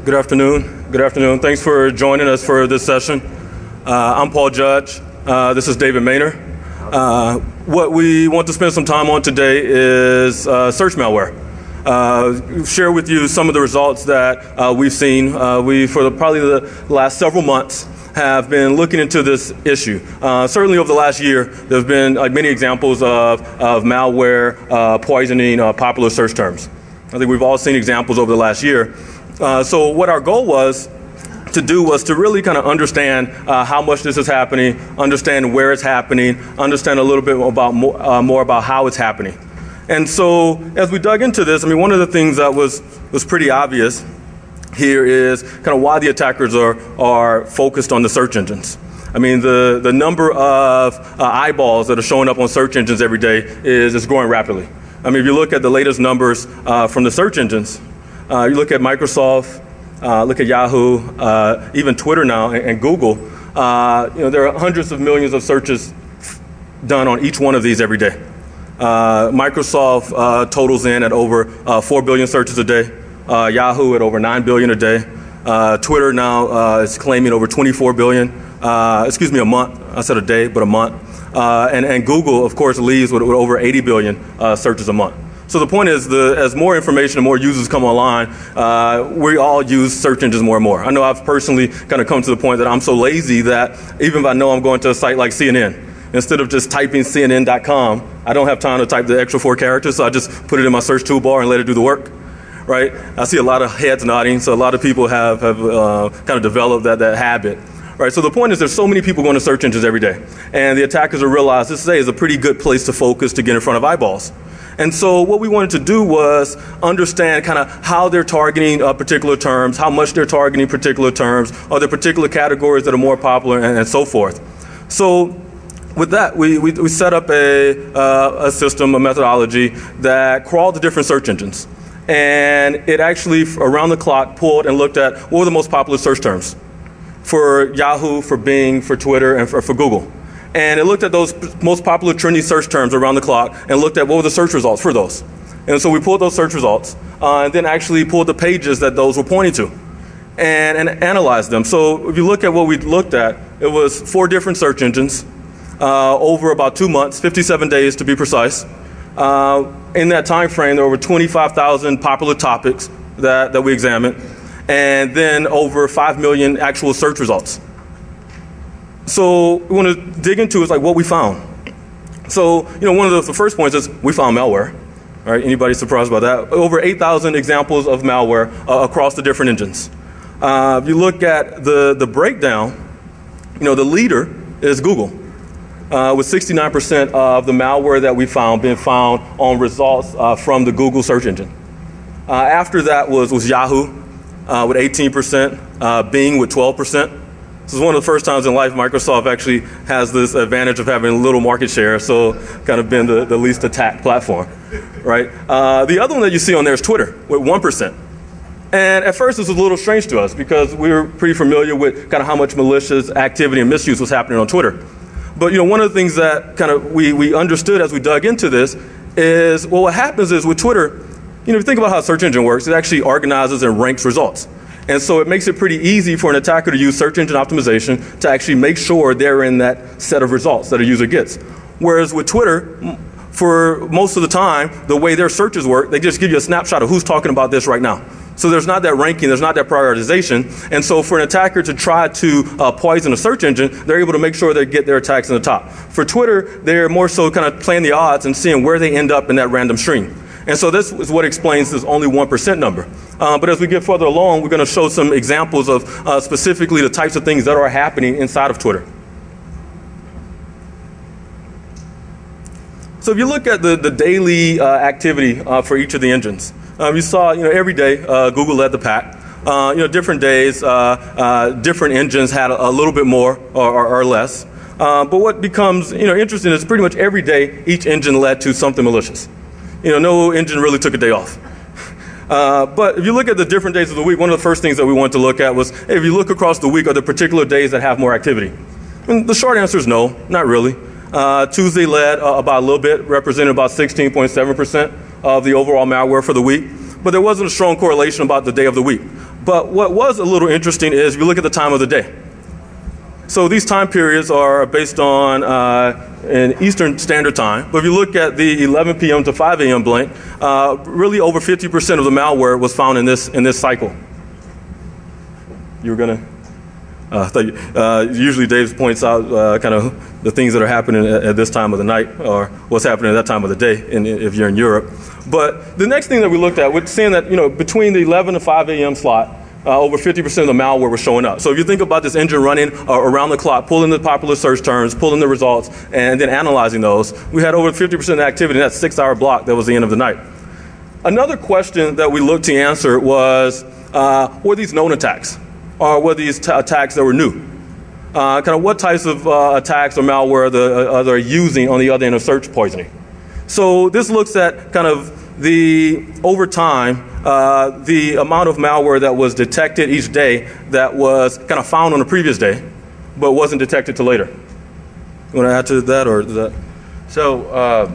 Good afternoon. Good afternoon. Thanks for joining us for this session. I'm Paul Judge. This is David Maynor. What we want to spend some time on today is search malware. Share with you some of the results that we've seen. For probably the last several months, have been looking into this issue. Certainly over the last year, there's been many examples of malware poisoning popular search terms. I think we've all seen examples over the last year. So what our goal was to really kind of understand how much this is happening, understand where it's happening, understand a little bit about more about how it's happening. And so as we dug into this, I mean, one of the things that was pretty obvious here is kind of why the attackers are focused on the search engines. I mean, the number of eyeballs that are showing up on search engines every day is growing rapidly. I mean, if you look at the latest numbers from the search engines, you look at Microsoft, look at Yahoo, even Twitter now, and Google. There are hundreds of millions of searches done on each one of these every day. Microsoft totals in at over 4 billion searches a day. Yahoo at over 9 billion a day. Twitter now is claiming over 24 billion. A month. I said a day, but a month. And Google, of course, leads with over 80 billion searches a month. So the point is, as more information and more users come online, we all use search engines more and more. I know I've personally kind of come to the point that I'm so lazy that even if I know I'm going to a site like CNN, instead of just typing CNN.com, I don't have time to type the extra 4 characters, so I just put it in my search toolbar and let it do the work. Right? I see a lot of heads nodding, so a lot of people have kind of developed that habit. Right? So the point is, there's so many people going to search engines every day, and the attackers have realized this is a pretty good place to focus to get in front of eyeballs. And so what we wanted to do was understand kind of how they're targeting particular terms, how much they're targeting particular terms, are there particular categories that are more popular, and so forth. So with that, we set up a system, a methodology that crawled the different search engines. And it actually, around the clock, pulled and looked at what were the most popular search terms for Yahoo, for Bing, for Twitter, and for Google. And it looked at those most popular trending search terms around the clock and looked at what were the search results for those. And so we pulled those search results and then actually pulled the pages that those were pointing to and analyzed them. So if you look at what we looked at, it was 4 different search engines over about 2 months, 57 days to be precise. In that time frame, there were over 25,000 popular topics that we examined, and then over 5 million actual search results. So we want to dig into is what we found. So one of the first points is we found malware. All right, anybody surprised by that? Over 8,000 examples of malware across the different engines. If you look at the breakdown, the leader is Google. With 69% of the malware that we found being found on results from the Google search engine. After that was Yahoo with 18%, Bing with 12%. This is one of the first times in life Microsoft actually has this advantage of having a little market share, so kind of been the least attacked platform, right? The other one that you see on there is Twitter with 1%. And at first this was a little strange to us because we were pretty familiar with kind of how much malicious activity and misuse was happening on Twitter. But one of the things that kind of we understood as we dug into this is, well, what happens is with Twitter, if you think about how a search engine works, it actually organizes and ranks results. And so it makes it pretty easy for an attacker to use search engine optimization to actually make sure they're in that set of results that a user gets. Whereas with Twitter, for most of the time, the way their searches work, they just give you a snapshot of who's talking about this right now. So there's not that ranking, there's not that prioritization. And so for an attacker to try to poison a search engine, they're able to make sure they get their attacks in the top. For Twitter, they're more so kind of playing the odds and seeing where they end up in that random stream. And so this is what explains this only 1% number. But as we get further along, we're going to show some examples of specifically the types of things that are happening inside of Twitter. So if you look at the daily activity for each of the engines, you saw every day Google led the pack. Different days, different engines had a little bit more or less. But what becomes interesting is pretty much every day each engine led to something malicious. No engine really took a day off. But if you look at the different days of the week, one of the first things that we wanted to look at was, hey, if you look across the week, are there particular days that have more activity? And the short answer is no, not really. Tuesday led about a little bit, represented about 16.7% of the overall malware for the week. But there wasn't a strong correlation about the day of the week. But what was a little interesting is if you look at the time of the day. So these time periods are based on in Eastern Standard Time. But if you look at the 11 p.m. to 5 a.m. blank, really over 50% of the malware was found in this cycle. You were going to? Usually Dave points out kind of the things that are happening at this time of the night, or what's happening at that time of the day if you're in Europe. But the next thing that we looked at, we're seeing that between the 11 to 5 a.m. slot, over 50% of the malware was showing up. So if you think about this engine running around the clock, pulling the popular search terms, pulling the results, and then analyzing those, we had over 50% of the activity in that 6-hour block that was the end of the night. Another question that we looked to answer was, were these known attacks? Or were these attacks that were new? Kind of what types of attacks or malware they're using on the other end of search poisoning. So this looks at kind of over time, the amount of malware that was detected each day that was kind of found on the previous day, but wasn't detected till later. You want to add to that, or is that? So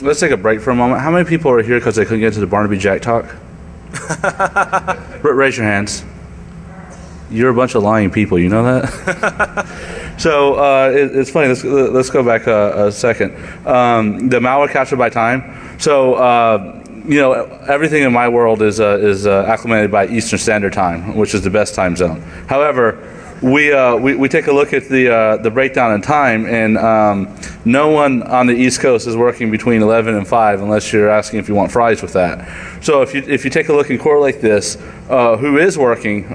let's take a break for a moment. How many people are here because they couldn't get to the Barnaby Jack talk? Raise your hands. You're a bunch of lying people, you know that? So it's funny, let's go back a second. The malware captured by time. So, everything in my world is acclimated by Eastern Standard Time, which is the best time zone. However, we take a look at the breakdown in time, and no one on the East Coast is working between 11 and 5 unless you're asking if you want fries with that. So if you take a look and correlate this, who is working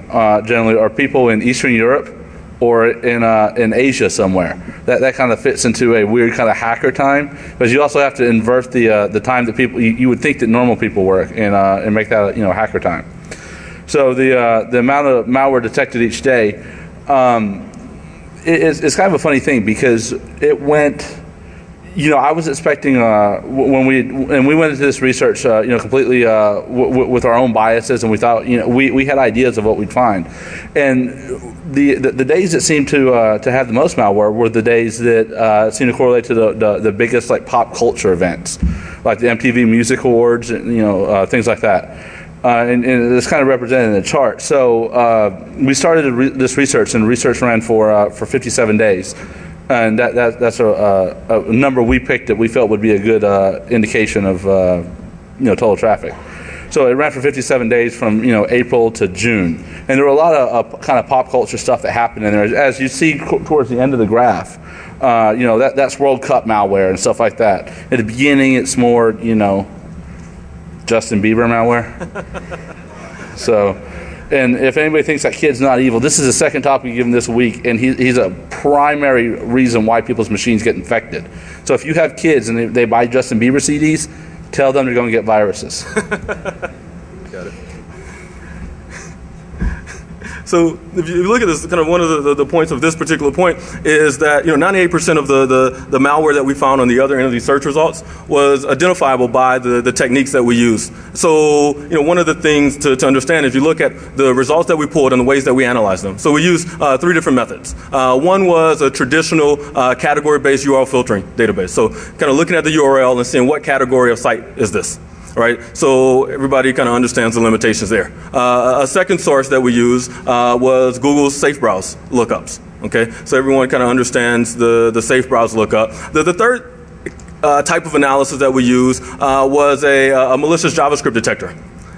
generally are people in Eastern Europe or in Asia somewhere. That kind of fits into a weird kind of hacker time, because you also have to invert the time that people you would think that normal people work and make that hacker time. So the amount of malware detected each day. It's kind of a funny thing, because it went, I was expecting when we went into this research, completely with our own biases, and we thought, we had ideas of what we'd find, and the days that seemed to have the most malware were the days that seemed to correlate to the biggest pop culture events, like the MTV Music Awards, and things like that. And it's kind of represented in the chart. So we started this research, and research ran for 57 days. And that's a number we picked that we felt would be a good indication of total traffic. So it ran for 57 days from April to June. And there were a lot of kind of pop culture stuff that happened in there. As you see towards the end of the graph, that's World Cup malware and stuff like that. At the beginning, it's more, Justin Bieber malware. So, and if anybody thinks that kid's not evil, this is the second topic we give him this week, and he's a primary reason why people's machines get infected. So if you have kids and they buy Justin Bieber CDs, tell them they're going to get viruses. Got it. So if you look at this, kind of one of the points of this particular point is that 98% of the malware that we found on the other end of these search results was identifiable by the techniques that we use. So one of the things to understand, if you look at the results that we pulled and the ways that we analyze them. So we used 3 different methods. One was a traditional category-based URL filtering database. So kind of looking at the URL and seeing what category of site is this. Right, so everybody kind of understands the limitations there. A second source that we used was Google's Safe Browse lookups. Okay, so everyone kind of understands the Safe Browse lookup. The third type of analysis that we used was a malicious JavaScript detector.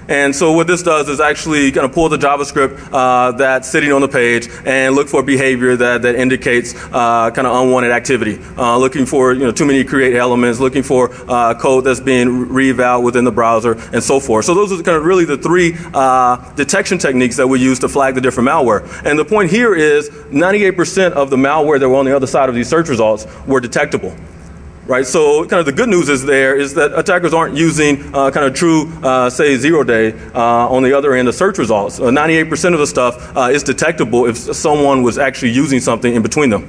And so what this does is actually kind of pull the JavaScript that's sitting on the page and look for behavior that indicates kind of unwanted activity. Looking for too many create elements, looking for code that's being re-eval within the browser, and so forth. So those are kind of really the 3 detection techniques that we use to flag the different malware. And the point here is 98% of the malware that were on the other side of these search results were detectable. Right, so kind of the good news is that attackers aren't using kind of true, say, 0-day on the other end of search results. 98% of the stuff is detectable if someone was actually using something in between them.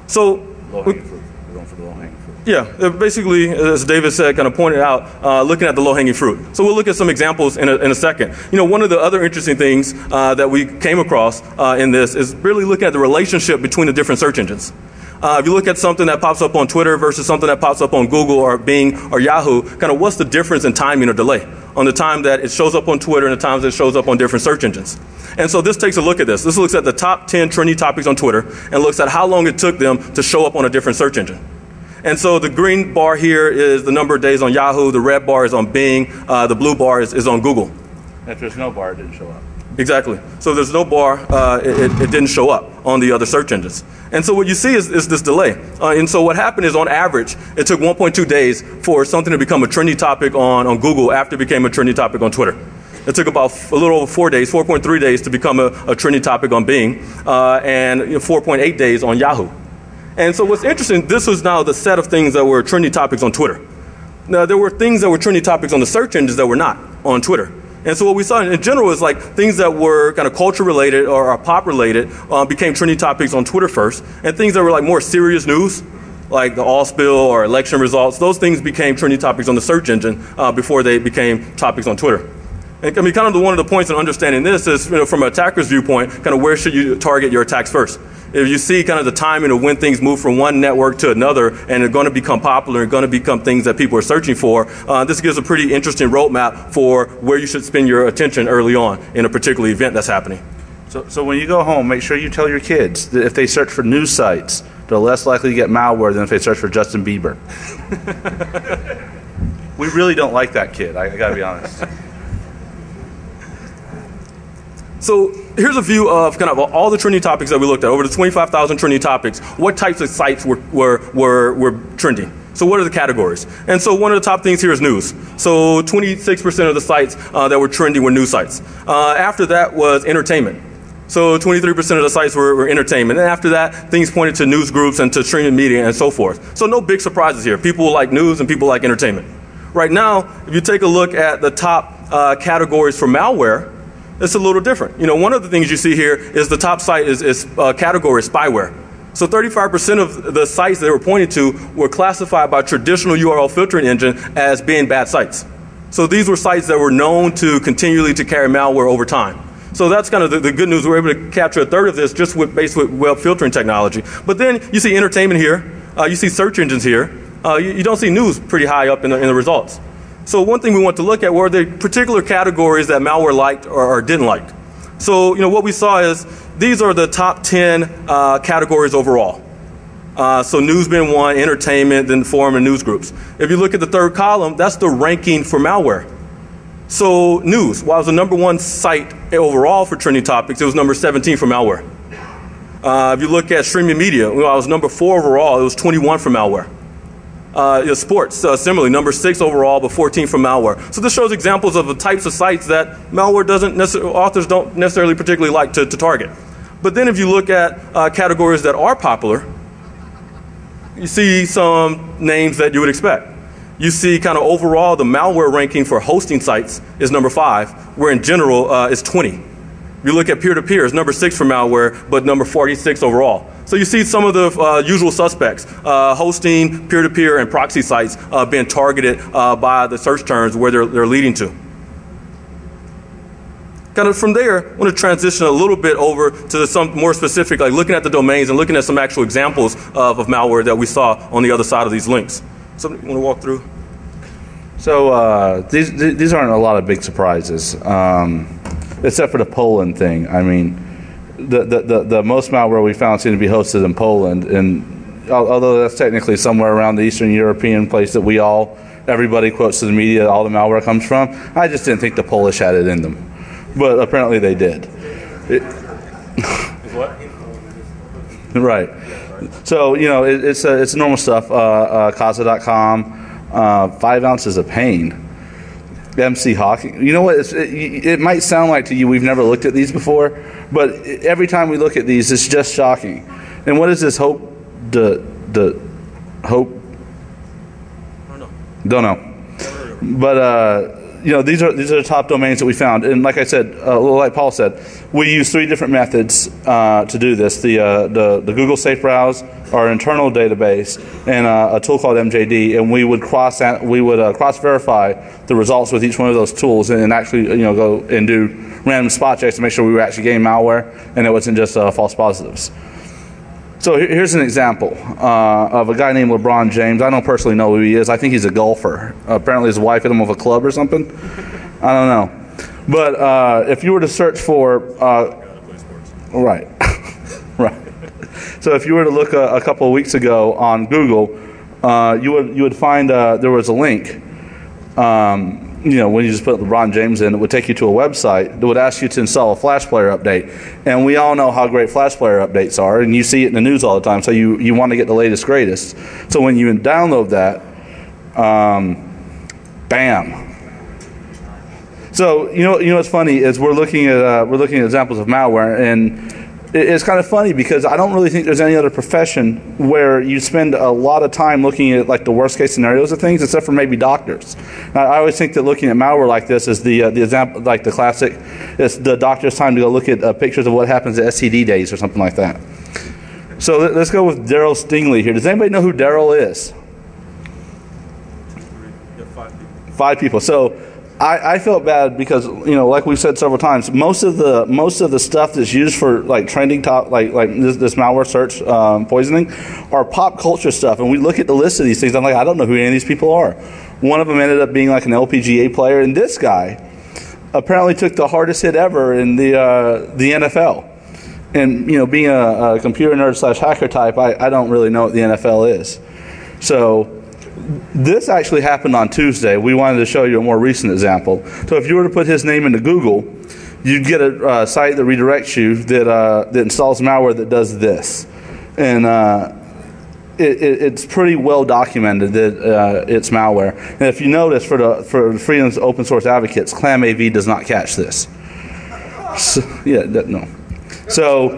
So, low-hanging fruit. We're going for the low-hanging fruit. Yeah, basically, as David said, kind of pointed out, looking at the low-hanging fruit. So we'll look at some examples in a second. One of the other interesting things that we came across in this is really looking at the relationship between the different search engines. If you look at something that pops up on Twitter versus something that pops up on Google or Bing or Yahoo, kind of what's the difference in timing or delay on the time that it shows up on Twitter and the times it shows up on different search engines. And so this takes a look at this. This looks at the top 10 trending topics on Twitter and looks at how long it took them to show up on a different search engine. And so the green bar here is the number of days on Yahoo, the red bar is on Bing, the blue bar is on Google. If there's no bar, it didn't show up. Exactly. So there's no bar, it didn't show up on the other search engines. And so what you see is this delay. And so what happened is on average, it took 1.2 days for something to become a trending topic on Google after it became a trending topic on Twitter. It took about a little over 4 days, 4.3 days to become a trending topic on Bing, and 4.8 days on Yahoo. And so what's interesting, this was now the set of things that were trending topics on Twitter. Now there were things that were trending topics on the search engines that were not on Twitter. And so what we saw in general is like things that were kind of culture related or pop related became trending topics on Twitter first, and things that were like more serious news, like the oil spill or election results, those things became trending topics on the search engine before they became topics on Twitter. And I mean, kind of one of the points in understanding this is, from an attacker's viewpoint, kind of where should you target your attacks first? If you see kind of the timing of when things move from one network to another and they're going to become popular and going to become things that people are searching for, this gives a pretty interesting roadmap for where you should spend your attention early on in a particular event that's happening. So when you go home, make sure you tell your kids that if they search for news sites, they're less likely to get malware than if they search for Justin Bieber. We really don't like that kid, I got to be honest. So here's a view of kind of all the trending topics that we looked at. Over the 25,000 trending topics, what types of sites were trending? So what are the categories? And so one of the top things here is news. So 26% of the sites that were trending were news sites. After that was entertainment. So 23% of the sites were entertainment. And after that, things pointed to news groups and to streaming media and so forth. So no big surprises here. People like news and people like entertainment. Right now, if you take a look at the top categories for malware, it's a little different. One of the things you see here is the top site is category spyware. So 35% of the sites they were pointed to were classified by traditional URL filtering engine as being bad sites. So these were sites that were known to continually to carry malware over time. So that's kind of the good news. We're able to capture a third of this just based with web filtering technology. But then you see entertainment here. You see search engines here. You don't see news pretty high up in the results. So one thing we want to look at were the particular categories that malware liked or didn't like. So what we saw is these are the top 10 categories overall. So news being one, entertainment, then forum and news groups. If you look at the third column, that's the ranking for malware. So news, while it was the number 1 site overall for trending topics, it was number 17 for malware. If you look at streaming media, while it was number 4 overall, it was 21 for malware. Sports, similarly, number 6 overall, but 14 for malware. So this shows examples of the types of sites that malware authors don't necessarily particularly like to target. But then if you look at categories that are popular, you see some names that you would expect. You see kind of overall the malware ranking for hosting sites is number 5, where in general it's 20. If you look at peer-to-peer, it's number 6 for malware, but number 46 overall. So you see some of the usual suspects, hosting, peer-to-peer, and proxy sites being targeted by the search terms where they're leading to. Kind of from there, I want to transition a little bit over to some more specific, like looking at the domains and looking at some actual examples of malware that we saw on the other side of these links. Somebody want to walk through? So these aren't a lot of big surprises, except for the Poland thing. I mean, the most malware we found seemed to be hosted in Poland, and although that's technically somewhere around the Eastern European place that everybody quotes to the media, all the malware comes from, I just didn't think the Polish had it in them. But apparently they did. What? Right. So, it's normal stuff. Casa.com, 5 ounces of pain. MC Hawking. You know what? It might sound like to you we've never looked at these before, but every time we look at these, it's just shocking. And what is this hope? Hope? Don't know. But these are the top domains that we found, and like I said, like Paul said, we use 3 different methods to do this: the Google Safe Browse, our internal database, and a tool called MJD, and we would cross verify the results with each one of those tools, and actually go and do random spot checks to make sure we were actually getting malware and it wasn't just false positives. So here's an example of a guy named LeBron James. I don't personally know who he is. I think he's a golfer. Apparently his wife hit him with a club or something. I don't know. But if you were to search for... right. Right. So if you were to look a couple of weeks ago on Google, you would find there was a link. When you just put LeBron James in, it would take you to a website that would ask you to install a Flash Player update. And we all know how great Flash Player updates are, and you see it in the news all the time, so you want to get the latest, greatest. So when you download that, bam. So you know what's funny is we're looking at examples of malware, and it's kind of funny because I don't really think there's any other profession where you spend a lot of time looking at like the worst case scenarios of things, except for maybe doctors. I always think that looking at malware like this is the example, like the classic. It's the doctor's time to go look at pictures of what happens at STD days or something like that. So let's go with Daryl Stingley here. Does anybody know who Daryl is? 5 people. So I felt bad because, like we've said several times, most of the stuff that's used for like trending top, like this malware search poisoning, are pop culture stuff. And we look at the list of these things. I'm like, I don't know who any of these people are. One of them ended up being like an LPGA player, and this guy apparently took the hardest hit ever in the NFL. And being a computer nerd / hacker type, I don't really know what the NFL is. So this actually happened on Tuesday. We wanted to show you a more recent example. So if you were to put his name into Google, you'd get a site that redirects you that installs malware that does this. And it's pretty well documented that it's malware. And if you notice, for Freedom's open source advocates, ClamAV does not catch this. So, no. So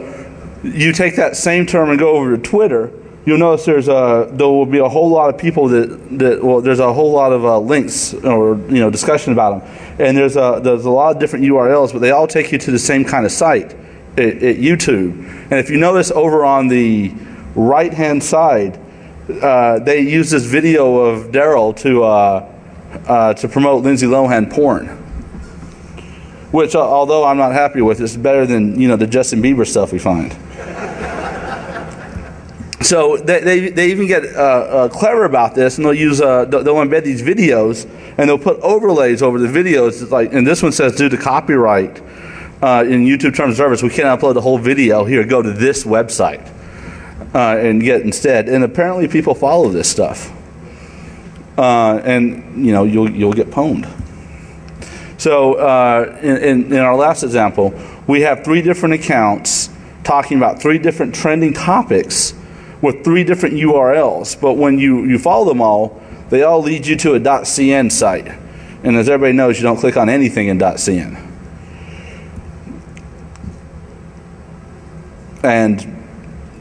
you take that same term and go over to Twitter. You'll notice there will be a whole lot of people there's a whole lot of links or discussion about them, and there's a lot of different URLs, but they all take you to the same kind of site at YouTube. And if you notice over on the right hand side, they use this video of Daryl to promote Lindsay Lohan porn, which although I'm not happy with, it's better than the Justin Bieber stuff we find. So they even get clever about this, and they'll embed these videos, and they'll put overlays over the videos. And this one says, due to copyright in YouTube terms of service, we can't upload the whole video. Here, go to this website and get it instead. And apparently, people follow this stuff, and you'll get pwned. So in our last example, we have 3 different accounts talking about 3 different trending topics with 3 different URLs, but when you follow them all, they all lead you to a .cn site. And as everybody knows, you don't click on anything in .cn. And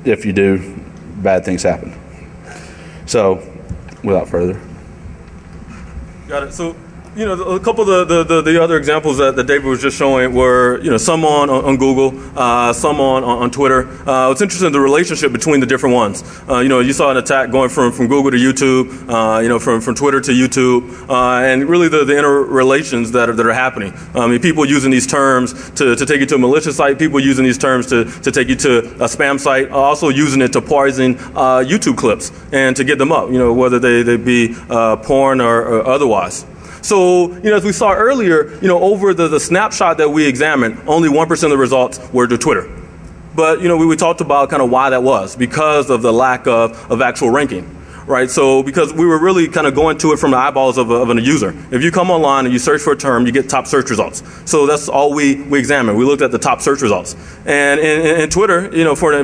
if you do, bad things happen. So, without further. Got it. So, a couple of the other examples that David was just showing were, some on Google, some on Twitter. It's interesting, the relationship between the different ones. You saw an attack going from Google to YouTube, from Twitter to YouTube, and really the interrelations that are happening. People using these terms to take you to a malicious site, people using these terms to take you to a spam site, also using it to poison YouTube clips and to get them up, whether they be porn or otherwise. So, as we saw earlier, over the snapshot that we examined, only 1% of the results were to Twitter. But, we talked about kind of why that was, because of the lack of actual ranking, right? So, because we were really kind of going to it from the eyeballs of a user. If you come online and you search for a term, you get top search results. So that's all we examined. We looked at the top search results. And in Twitter, if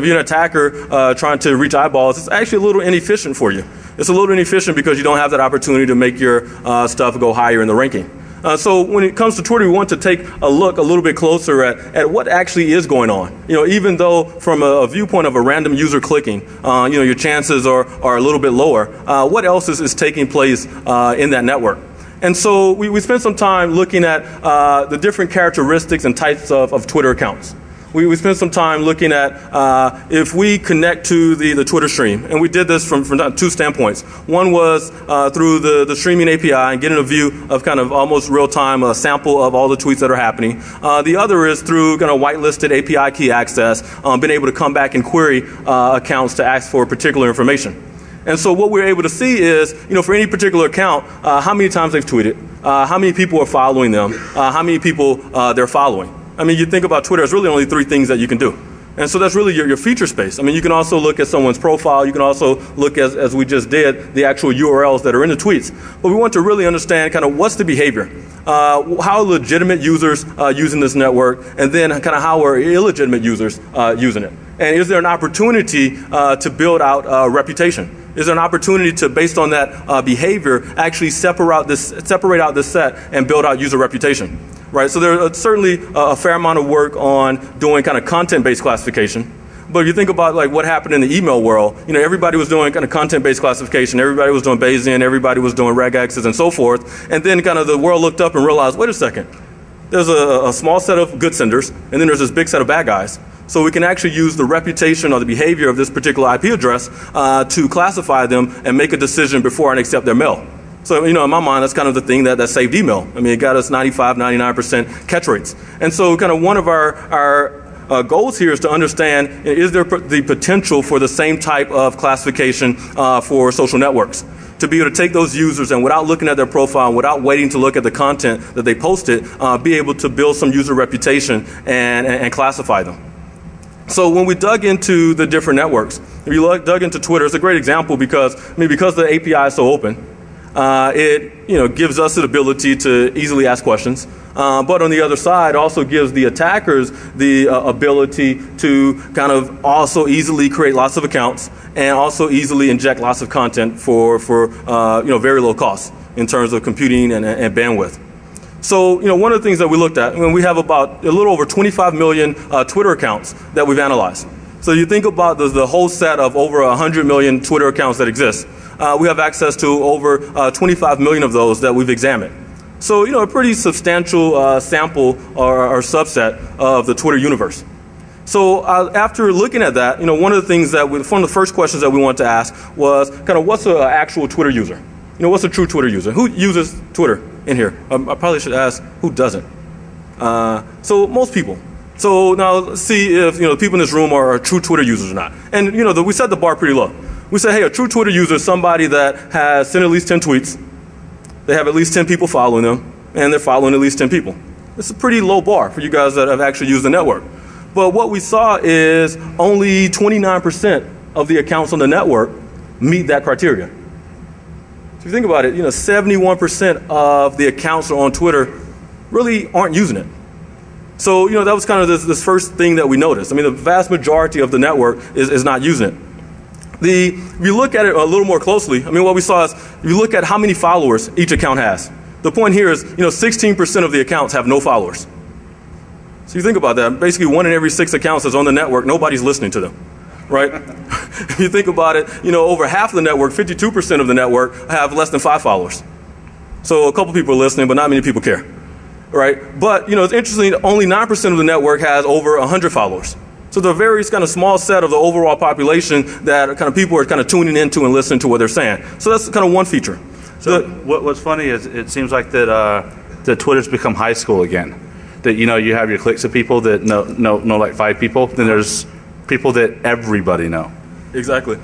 you're an attacker trying to reach eyeballs, it's actually a little inefficient for you. It's a little inefficient because you don't have that opportunity to make your stuff go higher in the ranking. So when it comes to Twitter, we want to take a look a little bit closer at what actually is going on. Even though from a viewpoint of a random user clicking, your chances are a little bit lower. What else is taking place in that network? And so we spent some time looking at the different characteristics and types of Twitter accounts. we spent some time looking at if we connect to the Twitter stream, and we did this from two standpoints. One was through the streaming API and getting a view of kind of almost real-time a sample of all the tweets that are happening. The other is through kind of whitelisted API key access, being able to come back and query accounts to ask for particular information. And so what we're able to see is, for any particular account, how many times they've tweeted, how many people are following them, how many people they're following. I mean, you think about Twitter, there's really only 3 things that you can do. And so that's really your feature space. I mean, you can also look at someone's profile. You can also look, as we just did, the actual URLs that are in the tweets. But we want to really understand kind of what's the behavior. How are legitimate users using this network, and then kind of how are illegitimate users using it. And is there an opportunity to build out reputation? Is there an opportunity to, based on that behavior, actually separate out this set and build out user reputation? Right, so there's certainly a fair amount of work on doing kind of content-based classification. But if you think about like what happened in the email world, everybody was doing kind of content-based classification, everybody was doing Bayesian, everybody was doing regexes and so forth, and then kind of the world looked up and realized, wait a second, there's a small set of good senders, and then there's this big set of bad guys. So we can actually use the reputation or the behavior of this particular IP address to classify them and make a decision before I accept their mail. So, in my mind, that's kind of the thing that saved email. I mean, it got us 95, 99% catch rates. And so kind of one of our goals here is to understand, is there the potential for the same type of classification for social networks? To be able to take those users and without looking at their profile, without waiting to look at the content that they posted, be able to build some user reputation and classify them. So when we dug into the different networks, if you dug into Twitter, it's a great example because the API is so open. It gives us the ability to easily ask questions, but on the other side also gives the attackers the ability to kind of also easily create lots of accounts and also easily inject lots of content for very low cost in terms of computing and bandwidth. So one of the things that we looked at, when we have about a little over 25 million Twitter accounts that we've analyzed. So you think about the whole set of over 100 million Twitter accounts that exist. We have access to over 25 million of those that we've examined. So, a pretty substantial sample or subset of the Twitter universe. So after looking at that, one of the things one of the first questions that we wanted to ask was kind of what's an actual Twitter user? What's a true Twitter user? Who uses Twitter in here? I probably should ask who doesn't. So most people. So now let's see if the people in this room are true Twitter users or not. And we set the bar pretty low. We say, hey, a true Twitter user is somebody that has sent at least 10 tweets. They have at least 10 people following them, and they're following at least 10 people. It's a pretty low bar for you guys that have actually used the network. But what we saw is only 29% of the accounts on the network meet that criteria. So if you think about it, 71% of the accounts on Twitter really aren't using it. So, that was kind of this first thing that we noticed. I mean, the vast majority of the network is not using it. If you look at it a little more closely, I mean, what we saw is if you look at how many followers each account has. The point here is, 16% of the accounts have no followers. So you think about that. Basically, 1 in every 6 accounts that's on the network, nobody's listening to them, right? If you think about it, over half of the network, 52% of the network have less than 5 followers. So a couple people are listening, but not many people care, right? But, it's interesting, only 9% of the network has over 100 followers. So the very kind of small set of the overall population that kind of people are kind of tuning into and listening to what they're saying. So that's kind of one feature. So what's funny is it seems like that Twitter's become high school again. That you have your cliques of people that know like 5 people. Then there's people that everybody know. Exactly.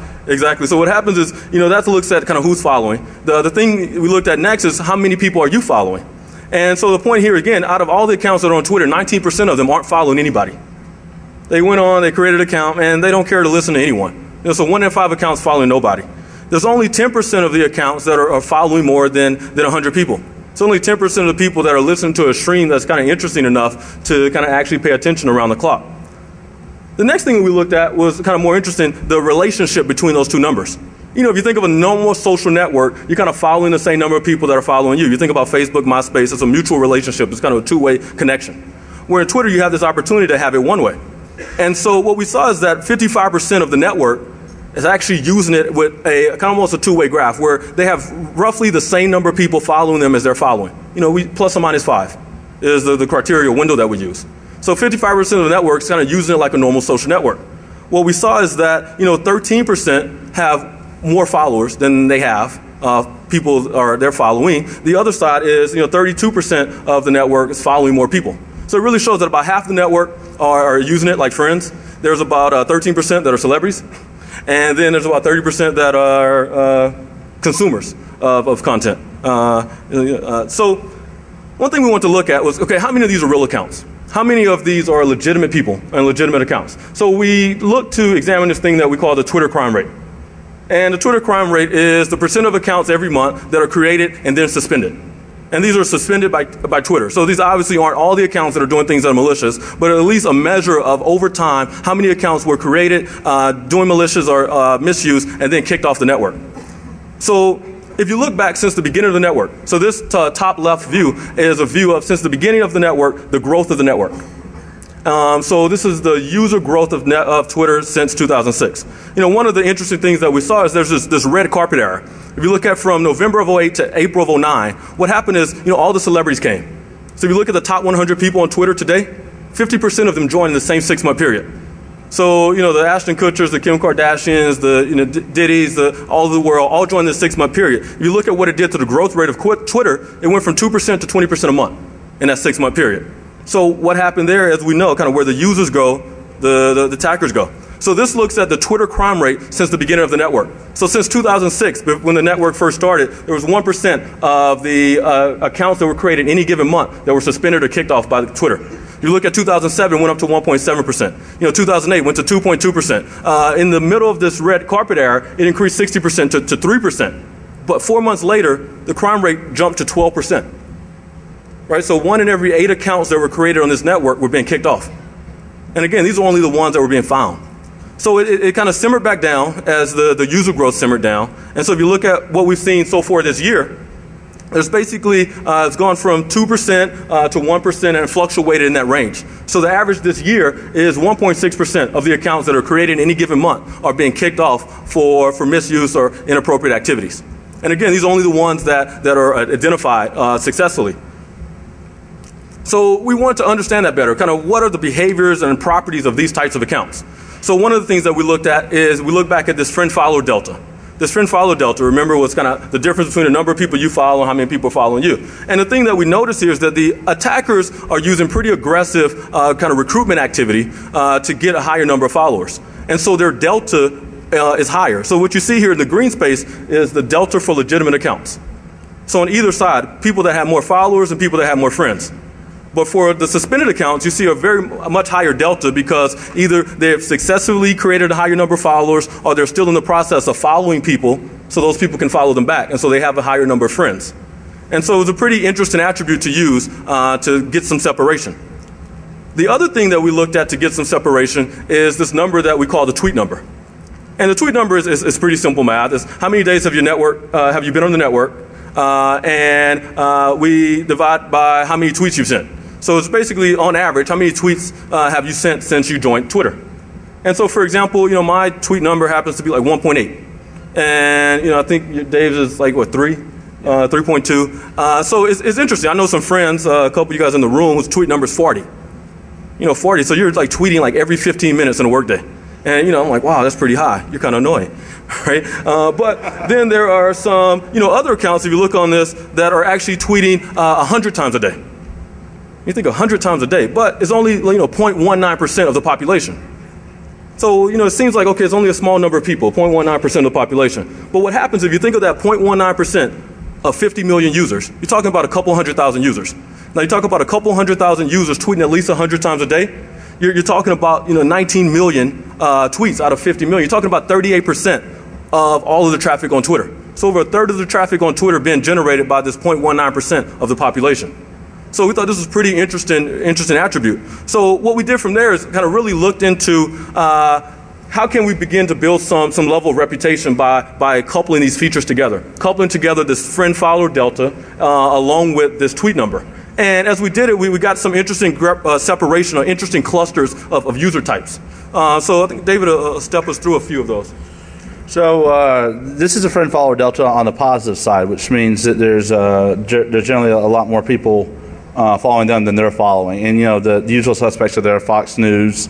So what happens is that looks at kind of who's following. The thing we looked at next is how many people are you following. And so the point here again, out of all the accounts that are on Twitter, 19% of them aren't following anybody. They went on, they created an account, and they don't care to listen to anyone. So 1 in 5 accounts following nobody. There's only 10% of the accounts that are following more than 100 people. It's only 10% of the people that are listening to a stream that's kind of interesting enough to kind of actually pay attention around the clock. The next thing we looked at was kind of more interesting, the relationship between those two numbers. If you think of a normal social network, you're kind of following the same number of people that are following you. You think about Facebook, MySpace, it's a mutual relationship. It's kind of a two-way connection. Where in Twitter, you have this opportunity to have it one way. And so what we saw is that 55% of the network is actually using it with a kind of almost a two-way graph where they have roughly the same number of people following them as they're following. We plus or minus 5 is the criteria window that we use. So 55% of the network's kind of using it like a normal social network. What we saw is that 13% have more followers than they have. People are they're following. The other side is 32% of the network is following more people. So it really shows that about half the network are using it like friends. There's about 13% that are celebrities, and then there's about 30% that are consumers of content. So one thing we want to look at was, okay, how many of these are real accounts? How many of these are legitimate people and legitimate accounts? So we look to examine this thing that we call the Twitter crime rate. And the Twitter crime rate is the percent of accounts every month that are created and then suspended. And these are suspended by Twitter. So these obviously aren't all the accounts that are doing things that are malicious, but at least a measure of over time how many accounts were created, doing malicious or misuse, and then kicked off the network. So if you look back since the beginning of the network, so this top left view is a view of since the beginning of the network, the growth of the network. So this is the user growth of Twitter since 2006. One of the interesting things that we saw is there's this red carpet era. If you look at from November of 08 to April of 09, what happened is all the celebrities came. So if you look at the top 100 people on Twitter today, 50% of them joined in the same 6-month period. So the Ashton Kutchers, the Kim Kardashians, the Diddy's, all of the world, all joined in this 6-month period. If you look at what it did to the growth rate of Twitter, it went from 2% to 20% a month in that 6-month period. So what happened there, as we know, kind of where the users go, the attackers go. So this looks at the Twitter crime rate since the beginning of the network. So since 2006, when the network first started, there was 1% of the accounts that were created any given month that were suspended or kicked off by Twitter. You look at 2007, it went up to 1.7%. 2008 went to 2.2%. In the middle of this red carpet era, it increased 60% to 3%. But 4 months later, the crime rate jumped to 12%. Right? So 1 in every 8 accounts that were created on this network were being kicked off. And again, these are only the ones that were being found. So it kind of simmered back down as the user growth simmered down. And so if you look at what we've seen so far this year, there's basically, it's gone from 2% to 1% and fluctuated in that range. So the average this year is 1.6% of the accounts that are created in any given month are being kicked off for misuse or inappropriate activities. And again, these are only the ones that are identified successfully. So we want to understand that better, kind of what are the behaviors and properties of these types of accounts. So one of the things that we looked at is we look back at this friend-follower delta. This friend-follow delta, remember, was kind of the difference between the number of people you follow and how many people are following you. And the thing that we notice here is that the attackers are using pretty aggressive kind of recruitment activity to get a higher number of followers. And so their delta is higher. So what you see here in the green space is the delta for legitimate accounts. So on either side, people that have more followers and people that have more friends. But for the suspended accounts, you see a much higher delta because either they've successfully created a higher number of followers or they're still in the process of following people so those people can follow them back. And so they have a higher number of friends. And so it's a pretty interesting attribute to use to get some separation. The other thing that we looked at to get some separation is this number that we call the tweet number. And the tweet number is pretty simple math. It's how many days have you been on the network? And we divide by how many tweets you've sent. So it's basically, on average, how many tweets have you sent since you joined Twitter? And so, for example, my tweet number happens to be like 1.8. And, I think Dave's is like, what, 3? 3.2. So it's interesting. I know some friends, a couple of you guys in the room, whose tweet number is 40. 40. So you're like tweeting like every 15 minutes in a workday. And, I'm like, wow, that's pretty high. You're kind of annoying, right? But then there are some, other accounts, if you look on this, that are actually tweeting 100 times a day. You think 100 times a day, but it's only 0.19% of the population. So, it seems like, okay, it's only a small number of people, 0.19% of the population. But what happens if you think of that 0.19% of 50 million users, you're talking about a couple 100,000 users. Now, you talk about a couple 100,000 users tweeting at least 100 times a day, you're talking about 19 million tweets out of 50 million. You're talking about 38% of all of the traffic on Twitter. So over a third of the traffic on Twitter being generated by this 0.19% of the population. So we thought this was pretty interesting attribute. So what we did from there is kind of really looked into how can we begin to build some level of reputation by coupling these features together. Coupling together this friend-follower delta along with this tweet number. And as we did it, we got some interesting separation or interesting clusters of user types. So I think David will step us through a few of those. So this is a friend-follower delta on the positive side, which means that there's generally a lot more people following them than they're following. And, you know, the usual suspects are there, Fox News.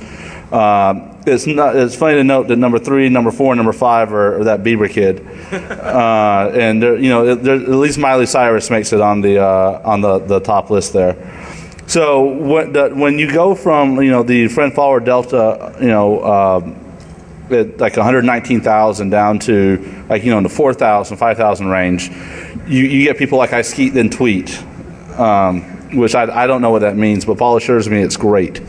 It's funny to note that number 3, number 4, and number 5 are that Bieber kid. And, you know, at least Miley Cyrus makes it on the top list there. So when you go from, you know, the friend follower delta, you know, at like 119,000 down to like, you know, in the 4,000, 5,000 range, you get people like I skeet then tweet, which I don't know what that means, but Paul assures me it's great.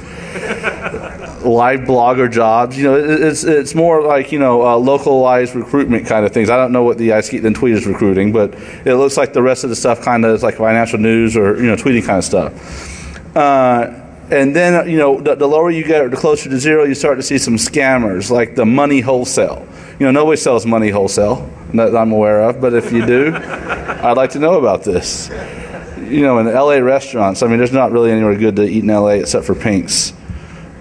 Live blogger jobs, you know, it's more like, you know, localized recruitment kind of things. I don't know what the I skeet then tweet is recruiting, but it looks like the rest of the stuff kind of is like financial news or, you know, tweeting kind of stuff. And then, you know, the lower you get, or the closer to zero, you start to see some scammers, like the money wholesale. You know, nobody sells money wholesale that I'm aware of, but if you do, I'd like to know about this. You know, in LA restaurants, I mean, there's not really anywhere good to eat in LA except for Pink's.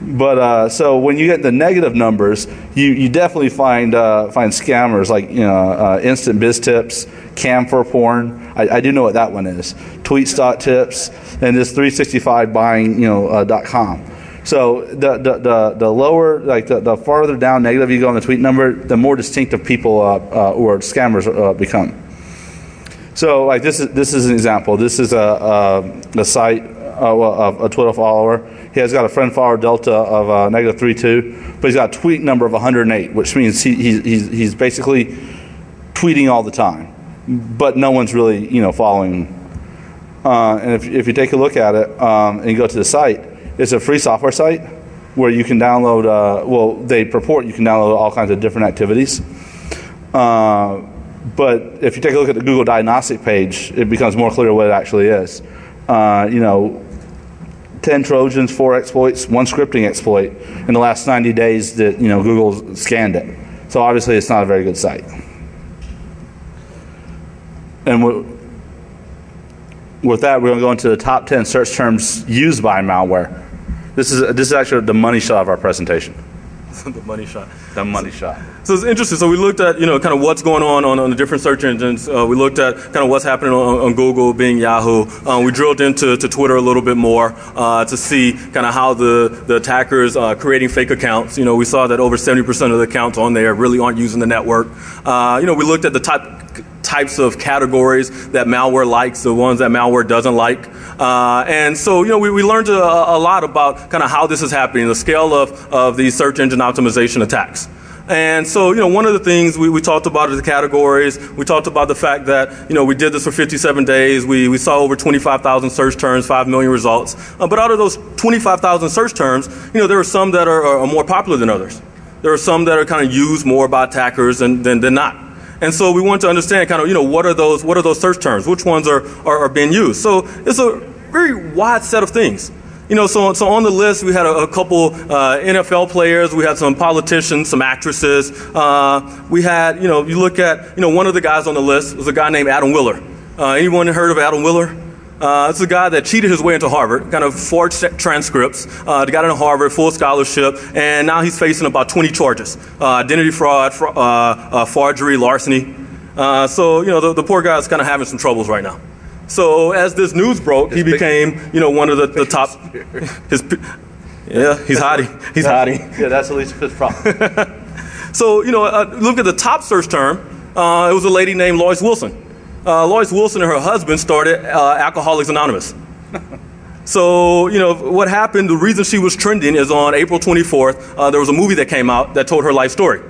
But so when you get the negative numbers, you definitely find scammers like, you know, instant biz tips, cam for porn. I do know what that one is. Tweet stock tips, and this 365 buying, you know, .com. So the lower, like the farther down negative you go on the tweet number, the more distinctive people or scammers become. So like this is an example. This is a site of a Twitter follower. He has got a friend follower delta of -32, but he's got a tweet number of 108, which means he's basically tweeting all the time, but no one's really, you know, following him. And if you take a look at it and you go to the site, it's a free software site where you can download. Well, they purport you can download all kinds of different activities. But if you take a look at the Google diagnostic page, it becomes more clear what it actually is. You know, 10 Trojans, 4 exploits, 1 scripting exploit in the last 90 days that, you know, Google scanned it. So obviously it's not a very good site. And with that, we're going to go into the top 10 search terms used by malware. This is actually the money shot of our presentation. The money shot. The money shot. So it's interesting. So we looked at, you know, kind of what's going on the different search engines. We looked at kind of what's happening on Google, Bing, Yahoo. We drilled into Twitter a little bit more to see kind of how the attackers creating fake accounts. You know, we saw that over 70% of the accounts on there really aren't using the network. You know, we looked at the types of categories that malware likes, the ones that malware doesn't like. And so, you know, we learned a lot about kind of how this is happening, the scale of these search engine optimization attacks. And so, you know, one of the things we talked about is the categories. We talked about the fact that, you know, we did this for 57 days. We saw over 25,000 search terms, 5 million results. But out of those 25,000 search terms, you know, there are some that are more popular than others. There are some that are kind of used more by attackers than not. And so we want to understand kind of, you know, what are those search terms? Which ones are being used? So it's a very wide set of things. You know, so on the list we had a couple NFL players, we had some politicians, some actresses. We had, you know, you look at, you know, one of the guys on the list was a guy named Adam Willer. Anyone heard of Adam Willer? It's a guy that cheated his way into Harvard, kind of forged transcripts, got into Harvard, full scholarship, and now he's facing about 20 charges. Identity fraud, forgery, larceny. So, you know, the poor guy's kind of having some troubles right now. So as this news broke, he became, you know, one of the top. Yeah, he's hiding. He's hiding. Yeah, that's at least his problem. So, you know, look at the top search term. It was a lady named Lois Wilson. Lois Wilson and her husband started Alcoholics Anonymous. So, you know, what happened, the reason she was trending is on April 24th, there was a movie that came out that told her life story.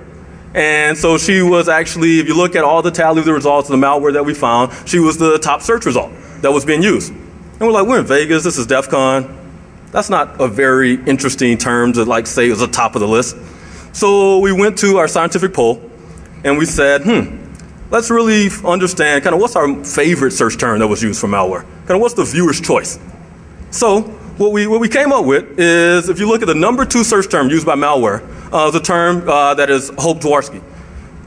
And so she was actually, if you look at all the tally of the results of the malware that we found, she was the top search result that was being used. And we're like, we're in Vegas, this is Defcon. That's not a very interesting term to like say it was the top of the list. So we went to our scientific poll and we said, let's really understand kind of what's our favorite search term that was used for malware. Kind of what's the viewer's choice. So what we came up with is, if you look at the number 2 search term used by malware, the term that is Hope Dworsky.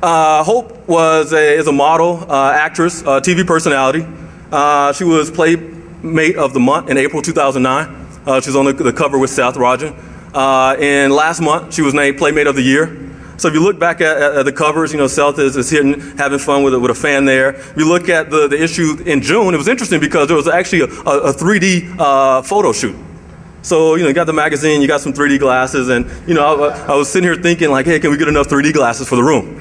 Hope is a model, actress, TV personality. She was Playmate of the Month in April 2009. She was on the cover with Seth Rogen. And last month, she was named Playmate of the Year. So if you look back at the covers, Seth is hitting, having fun with a fan there. If you look at the issue in June, it was interesting because there was actually a 3D photo shoot. So, you got the magazine, you got some 3D glasses, and, I was sitting here thinking, like, hey, can we get enough 3D glasses for the room?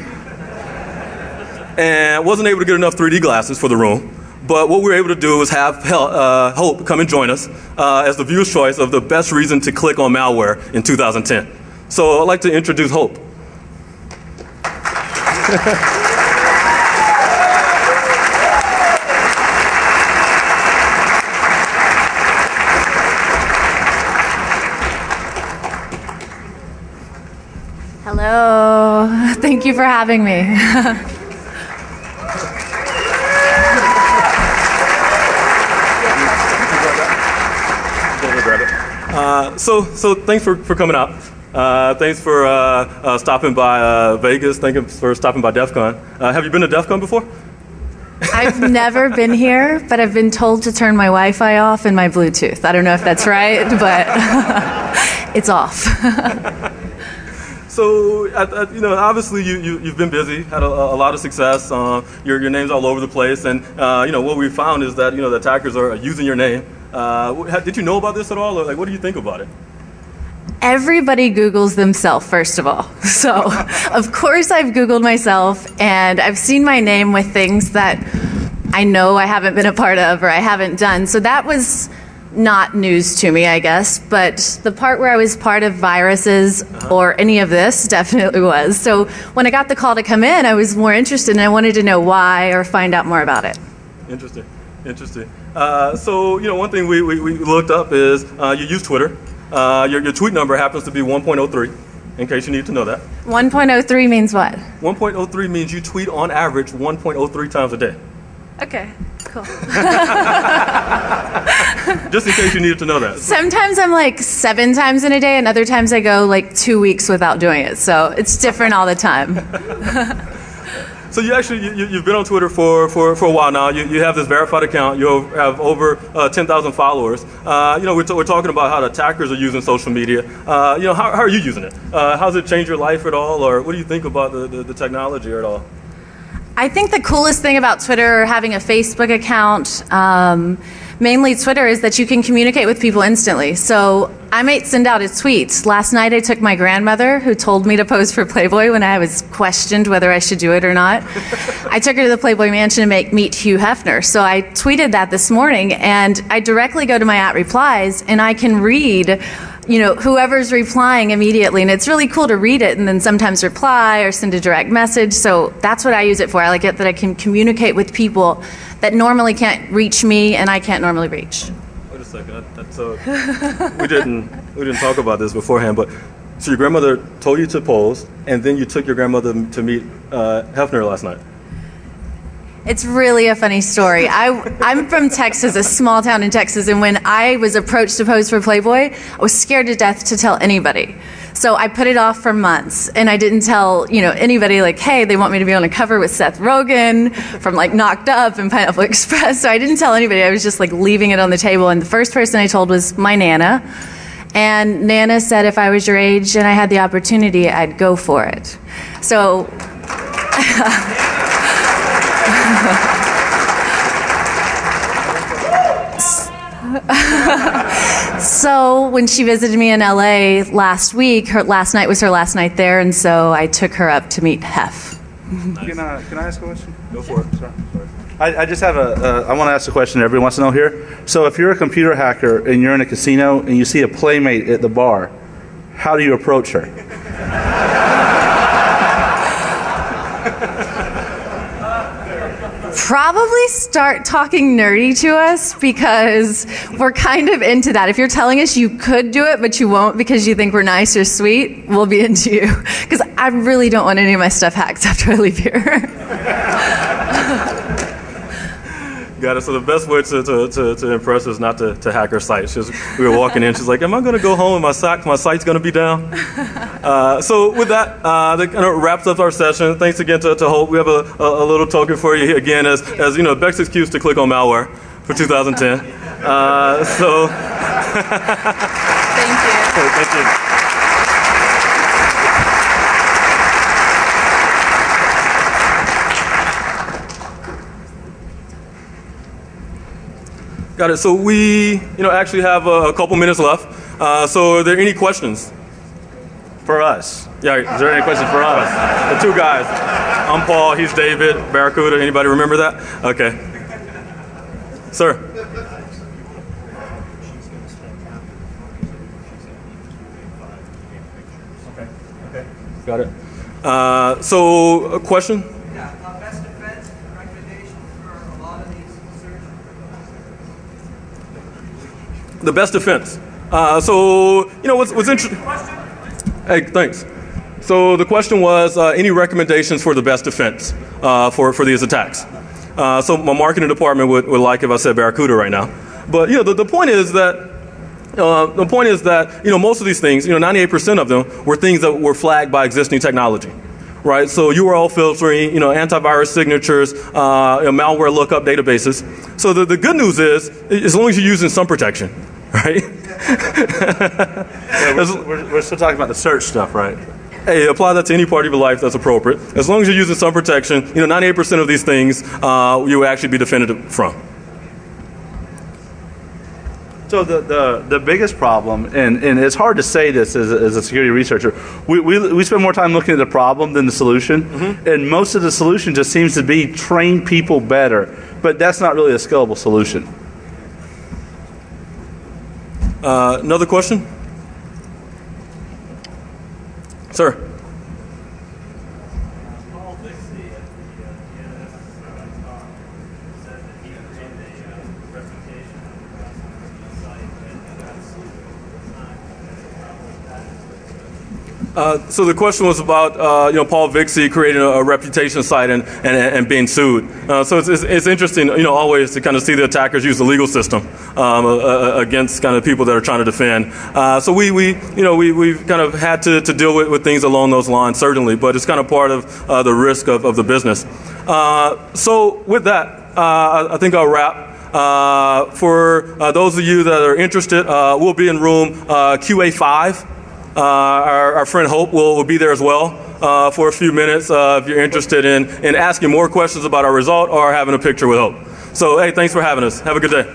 And wasn't able to get enough 3D glasses for the room. But what we were able to do was have Hope come and join us as the viewer's choice of the best reason to click on malware in 2010. So I'd like to introduce Hope. Hello. Thank you for having me. So thanks for coming out. Thanks for stopping by Vegas. Thank you for stopping by Defcon. Have you been to Defcon before? I've never been here, but I've been told to turn my Wi-Fi off and my Bluetooth. I don't know if that's right, but it's off. So, obviously you've been busy, had a lot of success. Your name's all over the place, and what we found is that the attackers are using your name. Did you know about this at all, or what do you think about it? Everybody Googles themselves, first of all. So, of course I've Googled myself, and I've seen my name with things that I know I haven't been a part of or I haven't done. So that was not news to me, I guess. But the part where I was part of viruses or any of this definitely was. So when I got the call to come in, I was more interested, and I wanted to know why or find out more about it. Interesting. So, one thing we looked up is you use Twitter. Your tweet number happens to be 1.03, in case you need to know that. 1.03 means what? 1.03 means you tweet on average 1.03 times a day. Okay, cool. Just in case you needed to know that. Sometimes I'm like 7 times in a day, and other times I go like 2 weeks without doing it. So it's different all the time. So you've been on Twitter for a while now. You have this verified account. You have over 10,000 followers. We're talking about how the attackers are using social media. How are you using it? How's it changed your life at all, or what do you think about the technology at all? I think the coolest thing about Twitter or having a Facebook account, mainly Twitter, is that you can communicate with people instantly. So I might send out a tweet. Last night I took my grandmother, who told me to pose for Playboy when I was questioned whether I should do it or not. I took her to the Playboy Mansion to meet Hugh Hefner. So I tweeted that this morning, and I directly go to my @replies, and I can read whoever's replying immediately, and it's really cool to read it and then sometimes reply or send a direct message. So that's what I use it for. I like it that I can communicate with people that normally can't reach me and I can't normally reach. Wait a second. We didn't talk about this beforehand, but so your grandmother told you to pose, and then you took your grandmother to meet Hefner last night. It's really a funny story. I'm from Texas, a small town in Texas, and when I was approached to pose for Playboy, I was scared to death to tell anybody. So I put it off for months, and I didn't tell anybody, like, hey, they want me to be on a cover with Seth Rogen from like Knocked Up and Pineapple Express. So I didn't tell anybody. I was just like leaving it on the table, and the first person I told was my Nana. And Nana said if I was your age and I had the opportunity, I'd go for it. So so when she visited me in LA last week, last night was her last night there, and so I took her up to meet Hef. Nice. Can I ask a question? Go for it. Sorry. I just have I want to ask a question that everyone wants to know here. So if you're a computer hacker and you're in a casino and you see a playmate at the bar, how do you approach her? Probably start talking nerdy to us, because we're kind of into that. If you're telling us you could do it but you won't because you think we're nice or sweet, we'll be into you. Because I really don't want any of my stuff hacked after I leave here. Got it. So the best way to impress her is not to hack her site. We were walking in. She's like, "Am I going to go home and my site's going to be down?" So with that, that kind of wraps up our session. Thanks again to Hope. We have a little token for you again as Beck's excuse to click on malware for 2010. Thank you. Thank you. Got it. So we, actually have a couple minutes left. So are there any questions? For us. Yeah, is there any questions for us? The two guys. I'm Paul, he's David, Barracuda. Anybody remember that? Okay. Sir. Okay. Got it. So, a question? Yeah, best defense and recommendations for a lot of these searches. The best defense. So, what's interesting? Hey, thanks. So the question was, any recommendations for the best defense for these attacks? So my marketing department would like if I said Barracuda right now. But the point is that most of these things, 98% of them were things that were flagged by existing technology, right? So URL filtering, antivirus signatures, malware lookup databases. So the good news is, as long as you're using some protection, right? Yeah, we're still talking about the search stuff, right? Hey, apply that to any part of your life that's appropriate. As long as you're using some protection, 98% of these things you will actually be defended from. So the biggest problem, and it's hard to say this as a security researcher, we spend more time looking at the problem than the solution, and most of the solution just seems to be train people better, but that's not really a scalable solution. Another question? Sir. Paul Vixie at the DNS talk said that he created a reputation on the site and that's So the question was about Paul Vixie creating a reputation site and being sued. So it's interesting always to kind of see the attackers use the legal system against kind of people that are trying to defend. So we've kind of had to deal with things along those lines, certainly, but it's kind of part of the risk of the business. So with that, I think I'll wrap. For those of you that are interested, we'll be in room QA5. Our friend Hope will be there as well for a few minutes if you're interested in asking more questions about our result or having a picture with Hope. So, hey, thanks for having us. Have a good day.